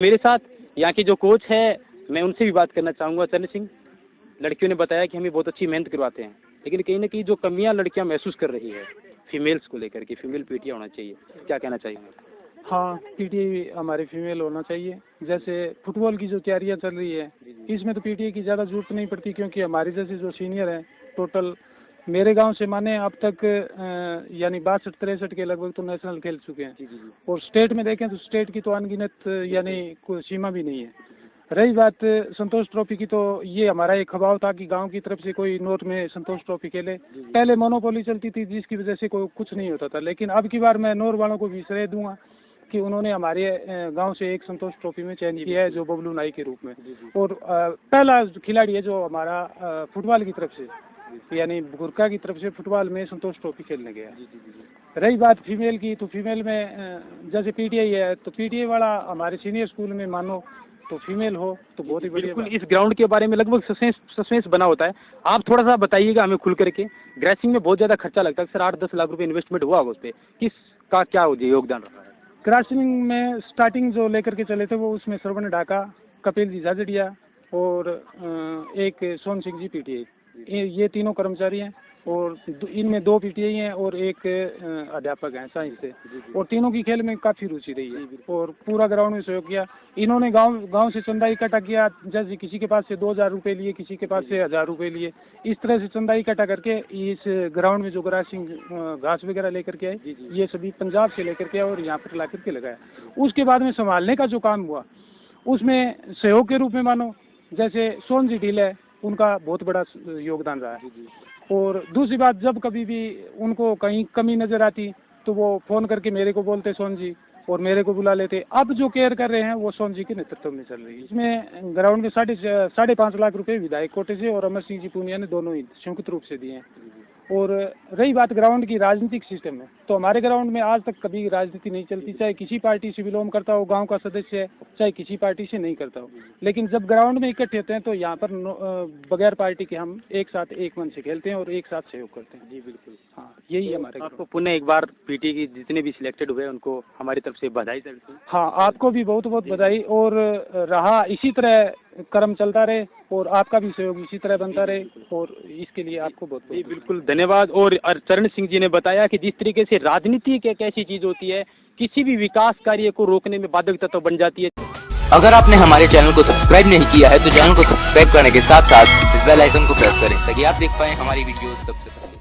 मेरे साथ यहाँ के जो कोच है, मैं उनसे भी बात करना चाहूँगा। चरण सिंह, लड़कियों ने बताया कि हमें बहुत अच्छी मेहनत करवाते हैं, लेकिन कहीं ना कहीं जो कमियाँ लड़कियाँ महसूस कर रही है फीमेल्स को लेकर के, फीमेल पीटीए होना चाहिए, क्या कहना चाहिए? हाँ, पीटीए हमारे फीमेल होना चाहिए। जैसे फुटबॉल की जो तैयारियां चल रही है, इसमें तो पीटीए की ज़्यादा जरूरत नहीं पड़ती, क्योंकि हमारे जैसे जो सीनियर हैं, टोटल मेरे गांव से माने अब तक यानी 62-63 के लगभग तो नेशनल खेल चुके हैं। और स्टेट में देखें तो स्टेट की तो अनगिनत यानी कोई सीमा भी नहीं है। रही बात संतोष ट्रॉफी की, तो ये हमारा एक खबाव था कि गांव की तरफ से कोई नॉर्थ में संतोष ट्रॉफी खेले। पहले मोनोपोली चलती थी, जिसकी वजह से कोई कुछ नहीं होता था, लेकिन अब की बार मैं नॉर्थ वालों को भी श्रेय दूंगा कि उन्होंने हमारे गांव से एक संतोष ट्रॉफी में चयन किया है, जो बबलू नाई के रूप में। और पहला खिलाड़ी है जो हमारा फुटबॉल की तरफ से यानी गुरका की तरफ से फुटबॉल में संतोष ट्रॉफी खेलने गया। रही बात फीमेल की, तो फीमेल में जैसे पीटीआई है, तो पीटीआई वाला हमारे सीनियर स्कूल में मानो तो फीमेल हो तो बहुत ही बढ़िया। बिल्कुल, इस ग्राउंड के बारे में लगभग सस्पेंस बना होता है। आप थोड़ा सा बताइएगा हमें खुल करके। ग्रेसिंग में बहुत ज़्यादा खर्चा लगता है सर, 8-10 लाख रुपए इन्वेस्टमेंट हुआ होगा उस पर, किसका क्या योगदान रहा है? क्रॉसिंग में स्टार्टिंग जो लेकर के चले थे वो उसमें श्रवण ढाका, कपिल जी झाझड़िया और एक सोन सिंह जी पीटीआई, ये तीनों कर्मचारी हैं। और इनमें 2 पीटीआई हैं और एक अध्यापक हैं साइंस से, और तीनों की खेल में काफ़ी रुचि रही है और पूरा ग्राउंड में सहयोग किया। इन्होंने गांव से चंदा इकट्ठा किया, जैसे किसी के पास से 2000 रुपये लिए, किसी के पास से 1000 रुपये लिए, इस तरह से चंदा इकट्ठा करके इस ग्राउंड में जो ग्रासिंग घास वगैरह लेकर के आए, ये सभी पंजाब से लेकर के आए और यहाँ पर ला करके लगाया। उसके बाद में संभालने का जो काम हुआ, उसमें सहयोग के रूप में मानो जैसे सोन जी ढील है, उनका बहुत बड़ा योगदान रहा है। और दूसरी बात, जब कभी भी उनको कहीं कमी नज़र आती तो वो फ़ोन करके मेरे को बोलते सोन जी, और मेरे को बुला लेते। अब जो केयर कर रहे हैं वो सोन जी के नेतृत्व में चल रही है। इसमें ग्राउंड में 5.5 लाख रुपए विधायक कोटे से और अमर सिंह जी पूनिया ने दोनों ही संयुक्त रूप से दिए हैं। और रही बात ग्राउंड की राजनीतिक सिस्टम में, तो हमारे ग्राउंड में आज तक कभी राजनीति नहीं चलती, चाहे किसी पार्टी से बिलोंग करता हो गांव का सदस्य है, चाहे किसी पार्टी से नहीं करता हो। लेकिन जब ग्राउंड में इकट्ठे होते हैं तो यहाँ पर बगैर पार्टी के हम एक साथ एक मन से खेलते हैं और एक साथ सहयोग करते हैं। जी बिल्कुल, हाँ, यही तो हमारे। आपको पुनः एक बार पीटी की जितने भी सिलेक्टेड हुए उनको हमारी तरफ से बधाई सर। हाँ, आपको भी बहुत बहुत बधाई, और रहा इसी तरह कर्म चलता रहे और आपका भी सहयोग इसी तरह बनता रहे, और इसके लिए आपको बहुत बहुत बिल्कुल धन्यवाद। और चरण सिंह जी ने बताया कि जिस तरीके से राजनीति एक ऐसी चीज होती है, किसी भी विकास कार्य को रोकने में बाधक तत्व बन जाती है। अगर आपने हमारे चैनल को सब्सक्राइब नहीं किया है तो चैनल को सब्सक्राइब करने के साथ साथ इस बेल आइकन को प्रेस करें, ताकि आप देख पाएं हमारी वीडियोस सबसे पहले।